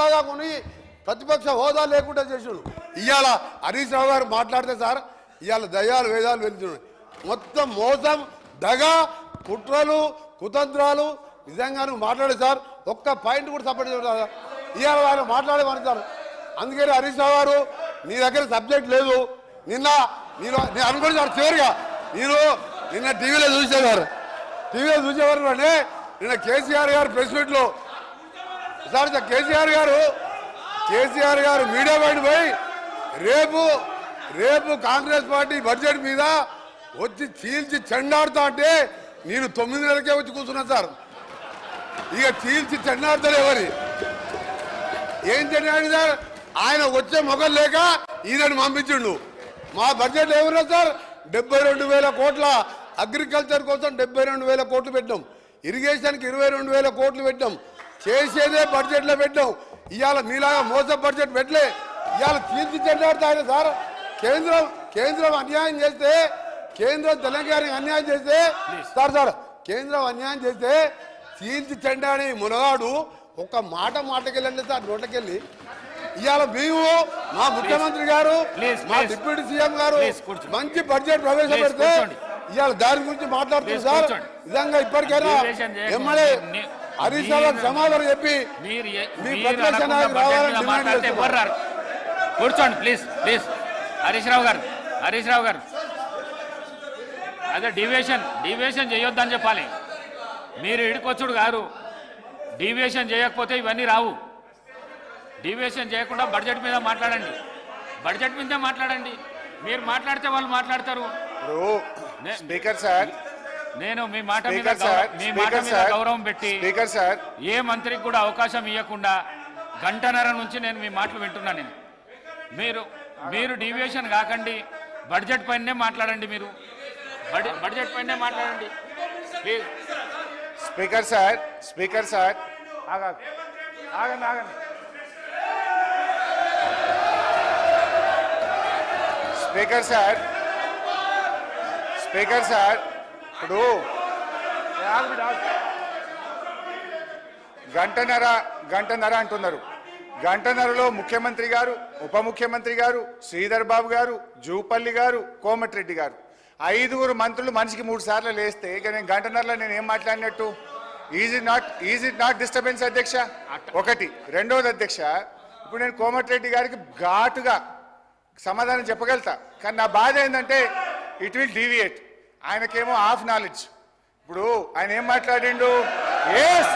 లాగా కొని ప్రతిపక్ష హోదా లేకుండా చేసాడు. ఇవాళ హరీష్ రావు గారు మాట్లాడితే సార్ ఇవాళ దయ్యాలు వేదాలు వెళ్తున్నాయి. మొత్తం మోసం, దగ, కుట్రలు, కుతంత్రాలు. నిజంగా నువ్వు మాట్లాడే సార్ ఒక్క పాయింట్ కూడా సపోర్ట్ చేయడం ఇవాళ వాళ్ళు మాట్లాడేమని సార్. అందుకని హరీష్ రావు గారు నీ దగ్గర సబ్జెక్ట్ లేదు. నిన్న నేను అనుకోండి సార్ చివరిగా నిన్న టీవీలో చూసేవారు అంటే నిన్న కేసీఆర్ గారు ప్రెస్ మీట్లో సార్ కేసీఆర్ గారు మీడియా బయట పోయి రేపు కాంగ్రెస్ పార్టీ బడ్జెట్ మీద వచ్చి చీల్చి చెండాడుతా అంటే నేను 9 నెలలకే వచ్చి కూర్చున్నా సార్. ఇక చీల్చి చెండాడుతారు ఎవరి ఏం చెండాడు సార్. ఆయన వచ్చే మొగలు లేక ఈయనని పంపించిండు. మా బడ్జెట్ ఏమన్నా సార్ 72,000 కోట్ల అగ్రికల్చర్ కోసం 72,000 కోట్లు పెట్టాం. ఇరిగేషన్కి 22,000 కోట్లు పెట్టాం. చేసేదే బడ్జెట్లో పెట్టాం. ఇవాళ మీలాగా మోస బడ్జెట్ పెట్టలే. ఇవాళ చీల్చి చెండాడుతాయి సార్. కేంద్రం అన్యాయం చేస్తే కేంద్రం తెలంగాణకి అన్యాయం చేస్తే సార్ కేంద్రం అన్యాయం చేస్తే చీల్చి చెండాడి మునగాడు ఒక్క మాటకెళ్ళండి సార్ నోటకెళ్ళి. ఇవాళ మేము మా ముఖ్యమంత్రి గారు మా డిప్యూటీ సీఎం గారు మంచి బడ్జెట్ ప్రవేశపెడితే ఇవాళ దాని గురించి మాట్లాడుతున్నారు సార్. నిజంగా ఇప్పటికైనా ఎమ్మెల్యే హరీష్ రావు సమాధానం చెప్పి మీ ప్రతిపక్ష నాయకులు రావాలని డిమాండ్ చేస్తున్నారు. కూర్చోండి ప్లీజ్ హరీష్ రావు గారు అదే డివియేషన్ చేయొద్దని చెప్పాలి. మీరు ఇడికొచ్చుడు గారు డివియేషన్ చేయకపోతే ఇవన్నీ రావు. డివియేషన్ చేయకుండా బడ్జెట్ మీద మాట్లాడండి. మీరు మాట్లాడితే వాళ్ళు మాట్లాడతారు. స్పీకర్ సార్ నేను మీ మాట మీద గౌరవం పెట్టి ఏ మంత్రికి కూడా అవకాశం ఇవ్వకుండా గంటన్నర నుంచి నేను మీ మాటలు వింటున్నాను. మీరు డివియేషన్ కాకండి, బడ్జెట్ పైనే మాట్లాడండి. మీరు బడ్జెట్ పైనే మాట్లాడండి ప్లీజ్. స్పీకర్ సార్ ఆగండి. స్పీకర్ సార్ ఇప్పుడు గంటన్నర అంటున్నారు. గంటన్నరలో ముఖ్యమంత్రి గారు, ఉప ముఖ్యమంత్రి గారు, శ్రీధర్ బాబు గారు, జూపల్లి గారు, కోమటిరెడ్డి గారు 5 మంత్రులు మనిషికి 3 సార్లు లేస్తే ఇక నేను గంటన్నరలో నేను ఏం మాట్లాడినట్టు? ఈజ్ ఇట్ నాట్ డిస్టర్బెన్స్ అధ్యక్ష? ఒకటి. రెండవది అధ్యక్ష, ఇప్పుడు నేను కోమటిరెడ్డి గారికి ఘాటుగా సమాధానం చెప్పగలుగుతా, కానీ నా బాధ ఏంటంటే ఇట్ విల్ డీవియేట్. ఆయనకేమో హాఫ్ నాలెడ్జ్. ఇప్పుడు ఆయన ఏం మాట్లాడిండు? Yes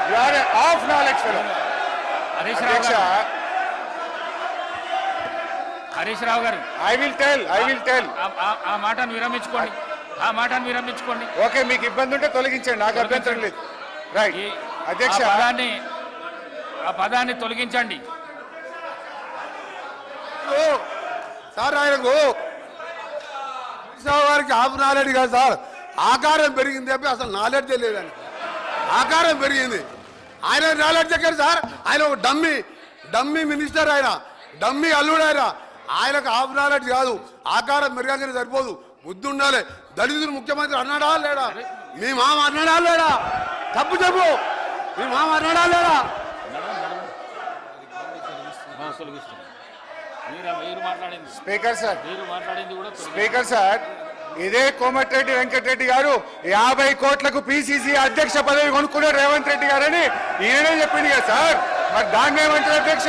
you are a half knowledge fellow. Harish Rao గారు ఐ విల్ టెల్ ఆ మాటను విరమించుకోండి. ఓకే, మీకు ఇబ్బంది ఉంటే తొలగించండి, నాకు అభ్యంతరం లేదు. రైట్ అధ్యక్ష, ఆ పదాన్ని తొలగించండి సార్. ఆయనకు వారికి హాఫ్ నాలెడ్జ్ కాదు సార్, ఆకారం పెరిగింది చెప్పి అసలు నాలెడ్జే లేదని. ఆకారం పెరిగింది, ఆయన నాలెడ్జ్ ఎక్కడ సార్? ఆయన ఒక డమ్మీ మినిస్టర్, ఆయన డమ్మీ అల్లుడు. ఆయనకు హాఫ్ నాలెడ్జ్ కాదు, ఆకారం పెరగానే సరిపోదు, బుద్ధి ఉండాలి. దళితులు ముఖ్యమంత్రి అన్నాడా లేడా? మీ మామ అన్నాడా లేడా? తప్పు చెప్పు, మీ మామ అన్నాడా లేడా? స్పీకర్ సార్ ఇదే కోమటిరెడ్డి వెంకటరెడ్డి గారు 50 కోట్లకు పిసిసి అధ్యక్ష పదవి కొనుక్కున్నారు రేవంత్ రెడ్డి గారని ఈయనే చెప్పింది కదా సార్. మరి దాన్ని ఏమంటారు అధ్యక్ష?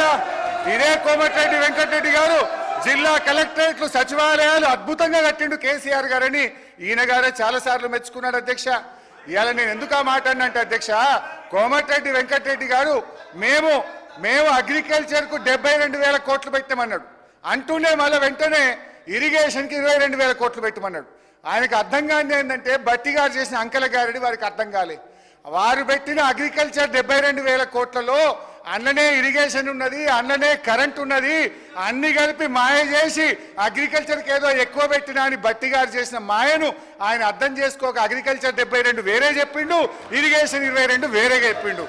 ఇదే కోమటిరెడ్డి వెంకటరెడ్డి గారు జిల్లా కలెక్టరేట్లు, సచివాలయాలు అద్భుతంగా కట్టిండు కేసీఆర్ గారని ఈయన గారే చాలా సార్లు మెచ్చుకున్నాడు అధ్యక్ష. ఇవాళ నేను ఎందుకు ఆ మాట అన్నంటే అధ్యక్ష, కోమటిరెడ్డి వెంకటరెడ్డి గారు మేము అగ్రికల్చర్ కు 72,000 కోట్లు పెట్టామన్నాడు. అంటూనే మళ్ళీ వెంటనే ఇరిగేషన్ కి 22,000 కోట్లు పెట్టమన్నాడు. ఆయనకు అర్థం కాని ఏంటంటే బట్టి గారు చేసిన అంకెల గారిని వారికి అర్థం కాలే. వారు పెట్టిన అగ్రికల్చర్ 72,000 కోట్లలో అన్ననే ఇరిగేషన్ ఉన్నది, అన్ననే కరెంట్ ఉన్నది, అన్ని కలిపి మాయ చేసి అగ్రికల్చర్కి ఏదో ఎక్కువ పెట్టినా అని బట్టి గారు చేసిన మాయను ఆయన అర్థం చేసుకోక అగ్రికల్చర్ 72 వేరే చెప్పిండు, ఇరిగేషన్ 22 వేరేగా చెప్పిండు.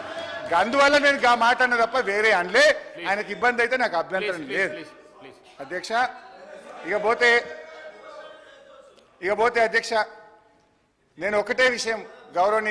అందువల్ల నేను ఆ మాట అన్న తప్ప వేరే అనలే. ఆయనకి ఇబ్బంది అయితే నాకు అభ్యంతరం లేదు అధ్యక్ష. ఇక పోతే అధ్యక్ష, నేను ఒకటే విషయం గౌరవనీయ